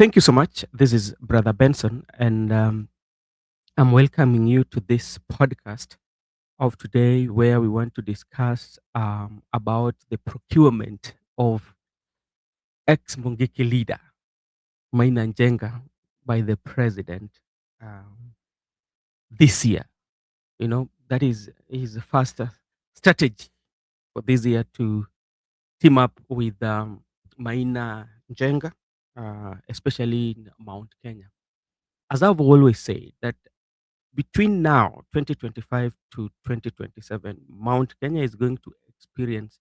Thank you so much. This is Brother Benson, and I'm welcoming you to this podcast of today where we want to discuss about the procurement of ex Mungiki leader, Maina Njenga, by the president um, this year. You know, that is his first strategy for this year to team up with Maina Njenga, especially in Mount Kenya. As I've always said, that between now 2025 to 2027, Mount Kenya is going to experience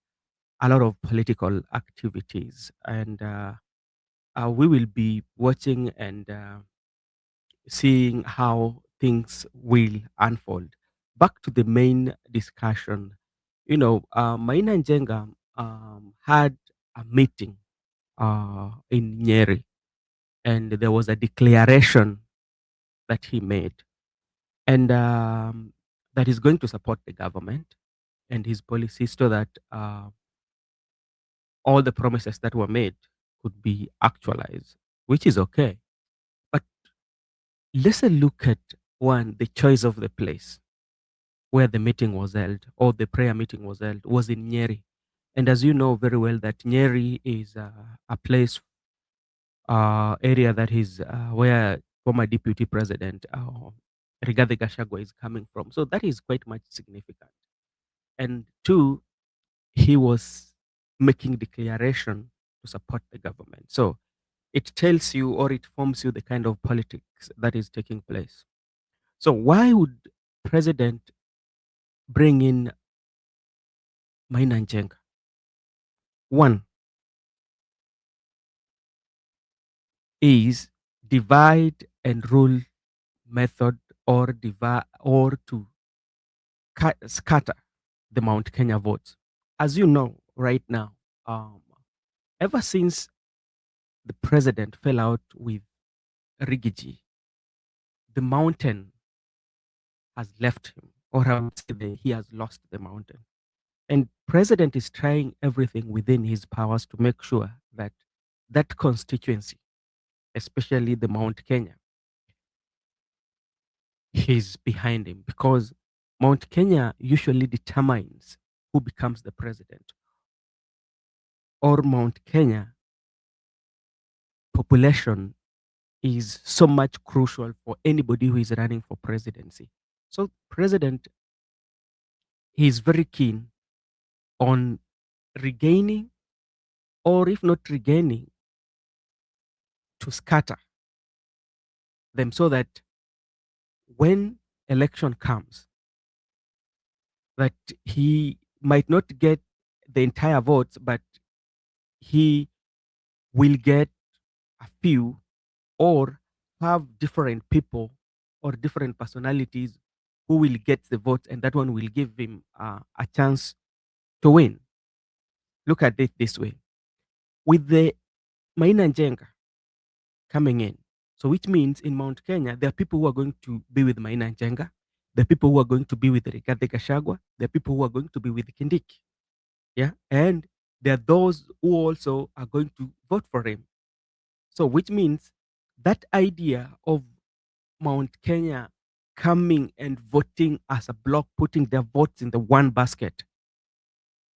a lot of political activities, and we will be watching and seeing how things will unfold. Back to the main discussion. Maina Njenga had a meeting in Nyeri, and there was a declaration that he made, and that is going to support the government and his policies so that all the promises that were made could be actualized, which is okay. But let's look at one, the choice of the place where the meeting was held or the prayer meeting was held was in Nyeri. And as you know very well, that Nyeri is a place, area that is where former deputy president Rigathi Gachagua is coming from. So that is quite much significant. And two, he was making declaration to support the government. So it tells you or it forms you the kind of politics that is taking place. So why would president bring in Maina Njenga? One is divide and rule method, or divide or to scatter the Mount Kenya votes. As you know, right now, um, ever since the president fell out with Rigiji, the mountain has left him, or I would say that he has lost the mountain. And president is trying everything within his powers to make sure that that constituency, especially the Mount Kenya, he's behind him, because Mount Kenya usually determines who becomes the president, or Mount Kenya population is so much crucial for anybody who is running for presidency. So president, he is very keen on regaining, or if not regaining, to scatter them so that when election comes, that he might not get the entire votes, but he will get a few, or have different people or different personalities who will get the votes, and that one will give him a chance to win. Look at it this way: with the Maina Njenga coming in, so which means in Mount Kenya, there are people who are going to be with Maina Njenga, there are people who are going to be with Rigathi Gachagua, there are people who are going to be with Kindiki. Yeah. And there are those who also are going to vote for him. So, which means that idea of Mount Kenya coming and voting as a block, putting their votes in the one basket,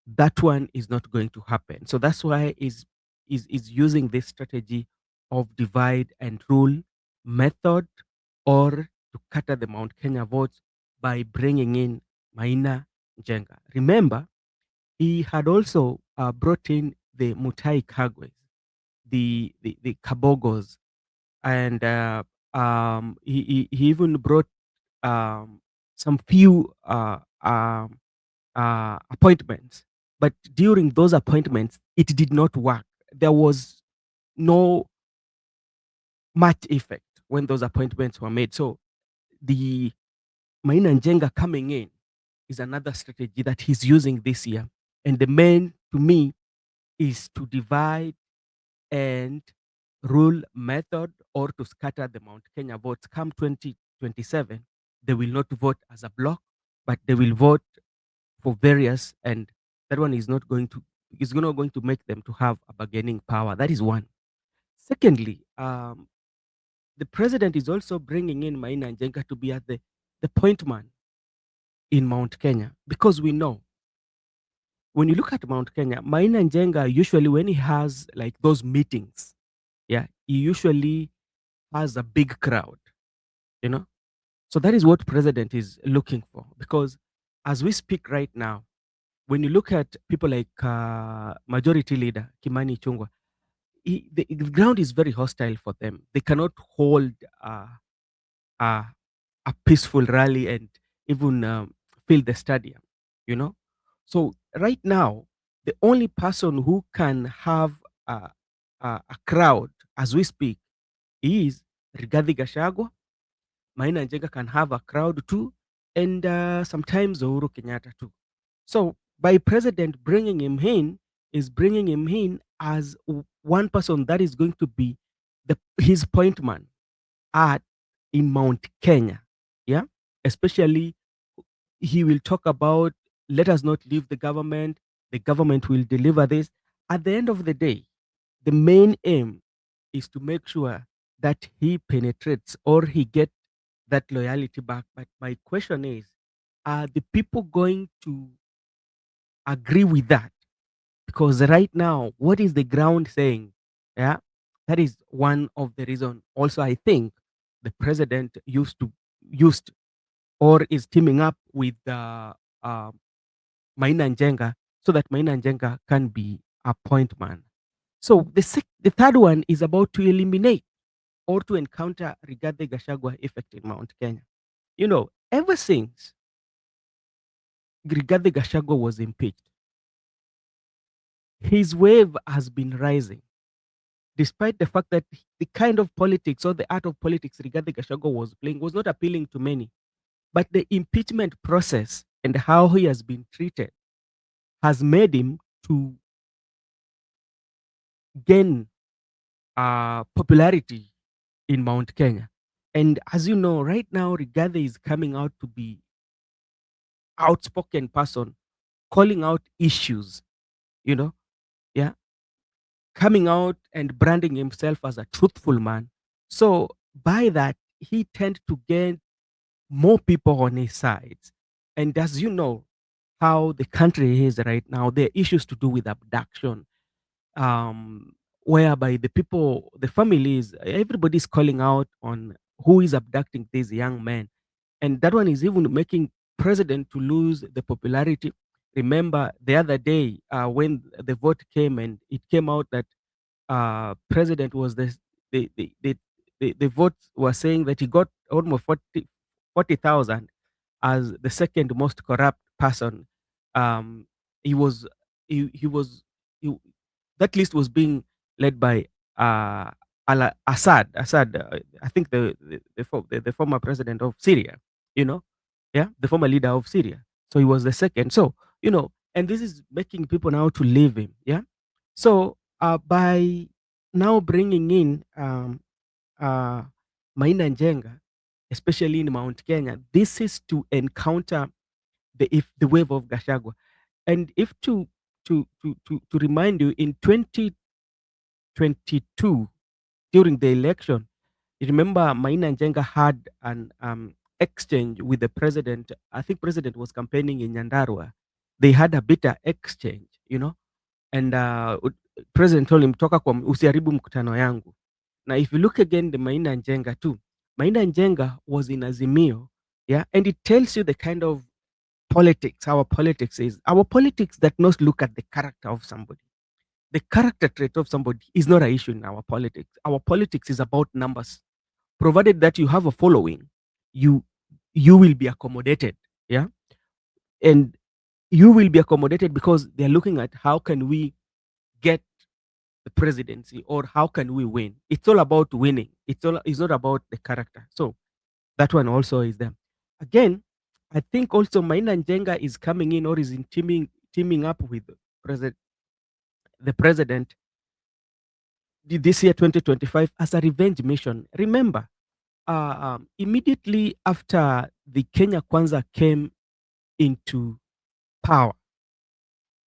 that one is not going to happen. So that's why is using this strategy of divide and rule method, or to cutter the Mount Kenya votes by bringing in Maina Njenga. Remember, he had also brought in the Mutai Kagwe, the Kabogos, and he even brought um, some few appointments. But during those appointments, it did not work. There was no much effect when those appointments were made. So the Maina Njenga coming in is another strategy that he's using this year. And the main, to me, is to divide and rule method, or to scatter the Mount Kenya votes. Come 2027, they will not vote as a block, but they will vote for various, and that one is not going to make them to have a bargaining power. That is one. Secondly, the president is also bringing in Maina and Njenga to be at the point man in Mount Kenya, because we know when you look at Mount Kenya, Maina and Njenga usually, when he has like those meetings, yeah, he usually has a big crowd, you know. So that is what president is looking for, because as we speak right now, when you look at people like majority leader Kimani Chungwa, the ground is very hostile for them. They cannot hold uh, uh, a peaceful rally and even fill the stadium, you know. So right now, the only person who can have a, a crowd as we speak is Rigathi Gachagua. Maina Njenga can have a crowd too, and sometimes Uhuru Kenyatta too. So by president bringing him in, is bringing him in as one person that is going to be his point man at in Mount Kenya. Yeah, especially he will talk about, let us not leave the government will deliver this. At the end of the day, the main aim is to make sure that he penetrates or he get that loyalty back. But my question is, are the people going to agree with that? Because right now, what is the ground saying? Yeah, that is one of the reason. Also, I think the president used or is teaming up with uh, Maina Njenga, so that Maina Njenga can be a point man. So the third one is about to eliminate or to encounter Rigathi Gachagua effect in Mount Kenya. You know, ever since Rigathi Gachagua was impeached, his wave has been rising, despite the fact that the kind of politics or the art of politics Rigathi Gachagua was playing was not appealing to many. But the impeachment process and how he has been treated has made him to gain popularity in Mount Kenya. And as you know, right now, Rigathi is coming out to be outspoken person, calling out issues, you know, yeah, coming out and branding himself as a truthful man. So by that, he tend to gain more people on his side. And as you know, how the country is right now, there are issues to do with abduction, um, whereby the people, the families, everybody's calling out on who is abducting these young men. And that one is even making president to lose the popularity. Remember the other day when the vote came and it came out that president was the, the, the, the votes were saying that he got almost 40,000 as the second most corrupt person. Um, he was he was he, that list was being led by Assad. Assad, I think the former president of Syria. You know, yeah, the former leader of Syria. So he was the second. So you know, and this is making people now to leave him. Yeah. So by now bringing in uh, Maina Njenga, especially in Mount Kenya, this is to encounter the wave of Gachagua. And if to remind you, in 2022 during the election, you remember Maina Njenga had an exchange with the president. I think president was campaigning in Nyandarua. They had a bitter exchange, you know, and president told him, toka kwa usiharibu mkutano yangu. Now, if you look again, the Maina Njenga too, Maina Njenga was in Azimio, yeah, and it tells you the kind of politics, our politics is. Our politics that not look at the character of somebody. The character trait of somebody is not an issue in our politics. Our politics is about numbers. Provided that you have a following, you you will be accommodated. Yeah. And you will be accommodated because they're looking at how can we get the presidency or how can we win. It's all about winning. It's not about the character. So that one also is there. Again, I think also Maina Njenga is coming in or is in teaming up with president the president this year 2025 as a revenge mission. Remember, immediately after the Kenya Kwanza came into power,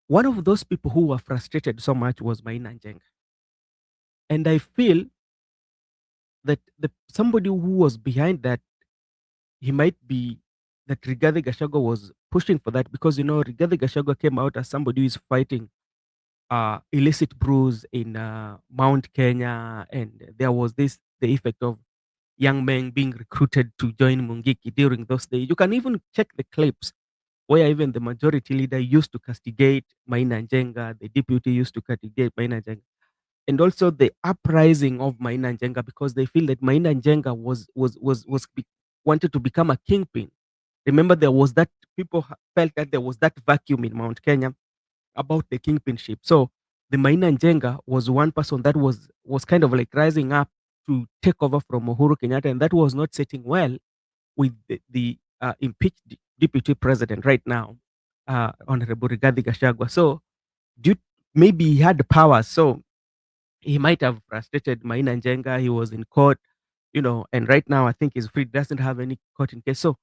one of those people who were frustrated so much was Maina Njenga. And I feel that somebody who was behind that, he might be that Rigathi Gachagua was pushing for that, because Rigathi Gachagua came out as somebody who is fighting illicit brews in Mount Kenya, and there was the effect of young men being recruited to join Mungiki during those days. You can even check the clips where even the majority leader used to castigate Maina Njenga, the deputy used to castigate Maina Njenga, and also the uprising of Maina Njenga, because they feel that Maina Njenga wanted to become a kingpin. Remember, there was that people felt that there was that vacuum in Mount Kenya about the kingpinship. So the Maina Njenga was one person that was kind of like rising up to take over from Uhuru Kenyatta, and that was not sitting well with the impeached deputy president right now, Honorable Rigathi Gachagua. So due, maybe he had the power, so he might have frustrated Maina Njenga. He was in court, and right now I think he's free, doesn't have any court in case. So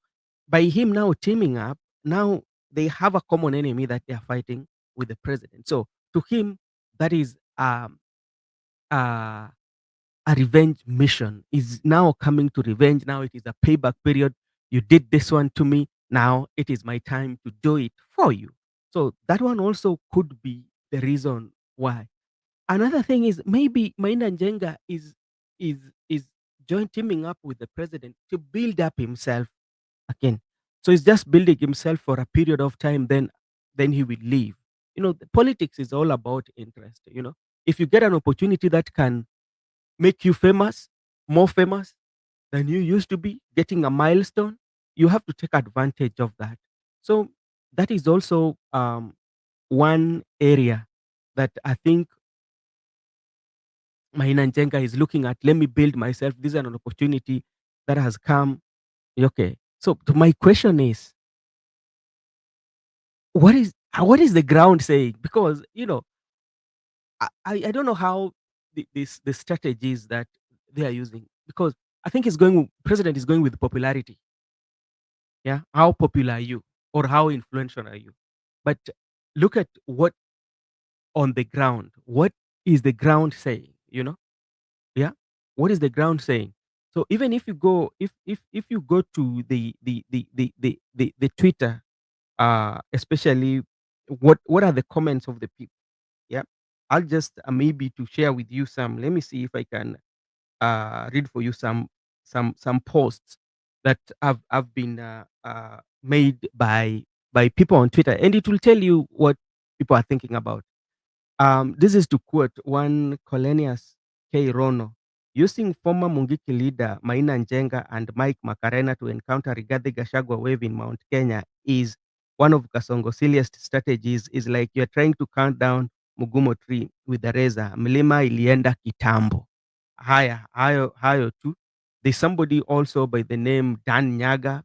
by him now teaming up, now they have a common enemy that they are fighting with the president. So to him, that is uh, a revenge mission. Is now coming to revenge. Now it is a payback period. You did this one to me. Now it is my time to do it for you. So that one also could be the reason why. Another thing is maybe Maina Njenga is is joint teaming up with the president to build up himself again. So he's just building himself for a period of time, then he will leave. The politics is all about interest. If you get an opportunity that can make you famous, more famous than you used to be, getting a milestone, you have to take advantage of that. So that is also one area that I think Mahina Njenga is looking at. Let me build myself. This is an opportunity that has come. Okay. So my question is, what is the ground saying? Because I don't know how the strategies that they are using, because I think president is going with popularity. Yeah, how popular are you, or how influential are you? But look at what on the ground. What is the ground saying? Yeah, what is the ground saying? So even if you go, if you go to the Twitter, especially what are the comments of the people? Yeah, I'll just maybe to share with you some. Let me see if I can read for you some posts that have been made by people on Twitter, and it will tell you what people are thinking about. This is to quote one Colenius K. Rono, using former Mungiki leader Maina Njenga and Mike Makarena to encounter Rigathi Gachagua wave in Mount Kenya is one of Kasongo's silliest strategies. Is like you're trying to count down Mugumo tree with a razor. Mlima ilienda kitambo. Haya, hayo tu. There's somebody also by the name Dan Nyaga,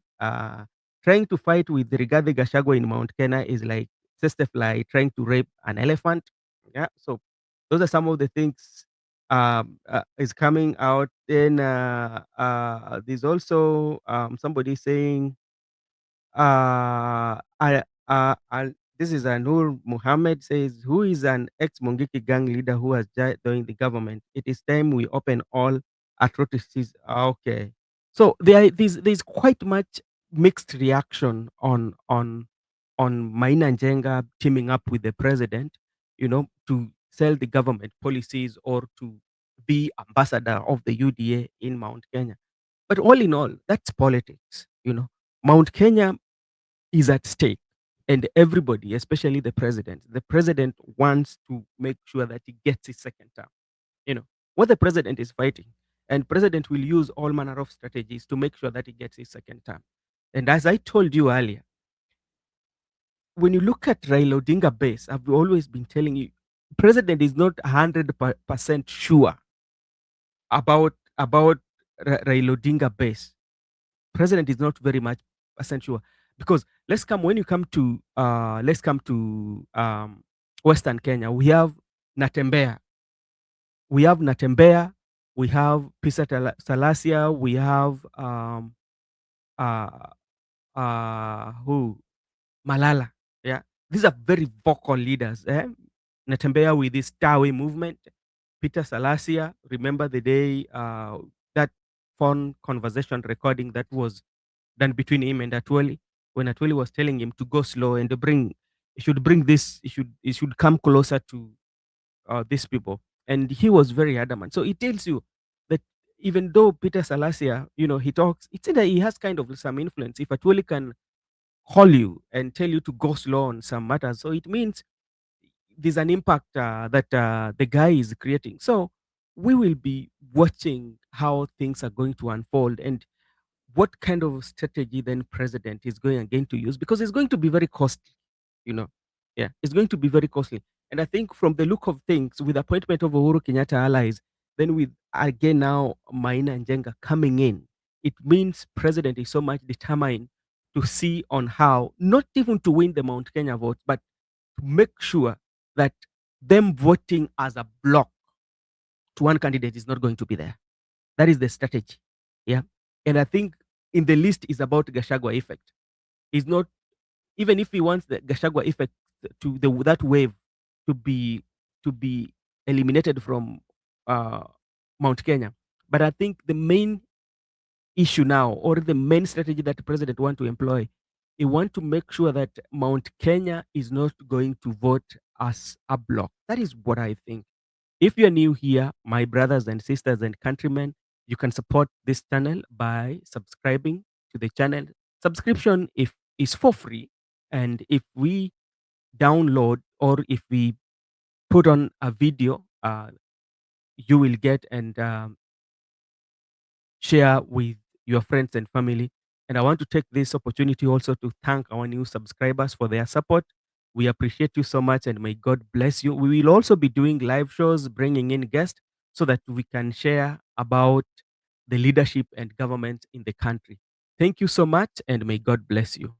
trying to fight with Rigathi Gachagua in Mount Kenya is like Sestefly trying to rape an elephant. Yeah, so those are some of the things is coming out. Then there's also somebody saying, this is Anur Muhammad says, who is an ex-Mungiki gang leader who has joined the government. It is time we open all atrocities. Okay. So there's quite much mixed reaction on Maina Njenga teaming up with the president, to sell the government policies or to be ambassador of the UDA in Mount Kenya. But all in all, that's politics. Mount Kenya is at stake, and everybody, especially the president wants to make sure that he gets his second term. What the president is fighting, and president will use all manner of strategies to make sure that he gets his second term. And as I told you earlier, when you look at Raila Odinga base, I've always been telling you, president is not 100% sure about Raila Odinga base. President is not very much percent sure, because let's come to Western Kenya. We have Natembea, we have Pisa Salasia, we have uh, who Malala. Yeah, these are very vocal leaders. Natembea with this Tawi movement. Peter Salasia, remember the day that phone conversation recording that was done between him and Atwoli, when Atwoli was telling him to go slow and to bring, he should bring this, he should come closer to these people. And he was very adamant. So it tells you that even though Peter Salasia, he talks, it's that he has kind of some influence. If Atwoli can call you and tell you to go slow on some matters, so it means there's an impact that the guy is creating. So we will be watching how things are going to unfold and what kind of strategy then president is going again to use, because it's going to be very costly, you know. Yeah, it's going to be very costly. And I think from the look of things, with appointment of Uhuru Kenyatta allies, then with again now Maina and Njenga coming in, it means president is so much determined to see on how, not even to win the Mount Kenya vote, but to make sure that them voting as a block to one candidate is not going to be there. That is the strategy. Yeah. And I think in the list is about Gachagua effect. Is not, even if he wants the Gachagua effect to that wave to be to be eliminated from uh, Mount Kenya. But I think the main issue now, or the main strategy that the president want to employ, he want to make sure that Mount Kenya is not going to vote as a block. That is what I think. If you're new here, my brothers and sisters and countrymen, you can support this channel by subscribing to the channel. Subscription if is for free, and if we download or if we put on a video, you will get and share with your friends and family. And I want to take this opportunity also to thank our new subscribers for their support. We appreciate you so much and may God bless you. We will also be doing live shows, bringing in guests so that we can share about the leadership and government in the country. Thank you so much and may God bless you.